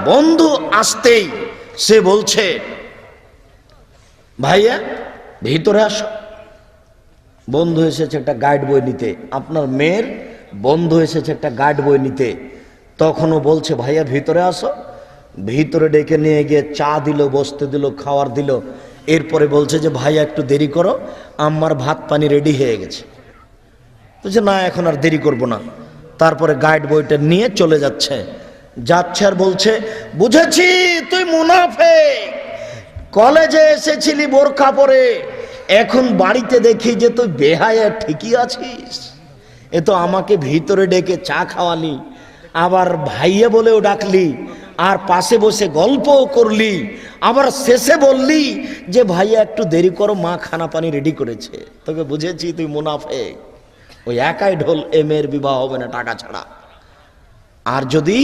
বন্ধু আসতেই সে বলছে, ভাইয়া ভিতরে আসো। বন্ধু এসেছে একটা গাইড বই নিতে, আপনার মেয়ের বন্ধু এসেছে একটা গাইড বই নিতে। তখনও বলছে, ভাইয়া ভিতরে আসো। ভিতরে ডেকে নিয়ে গিয়ে চা দিল, বসতে দিল, খাওয়ার দিল। এরপরে বলছে যে ভাইয়া একটু দেরি করো, আমার ভাত পানি রেডি হয়ে গেছে। বলছে না, এখন আর দেরি করব না। তারপরে গাইড বইটা নিয়ে চলে যাচ্ছে আর বলছে, বুঝেছি তুই মুনাফিক। কলেজে এসেছিলি বোরকা পরে, এখন বাড়িতে দেখি যে তুই বেহায়া ঠিকই আছিস। এ তো আমাকে ভিতরে ডেকে চা খাওয়ালি, আবার ভাইয়া বলেও ডাকলি, আর পাশে বসে গল্পও করলি, আবার শেষে বললি যে ভাইয়া একটু দেরি করো, মা খানা পানি রেডি করেছে। তোকে বুঝেছি তুই মুনাফিক। ওই একাই ঢোল, এ মেয়ের বিবাহ হবে না টাকা ছাড়া। আর যদি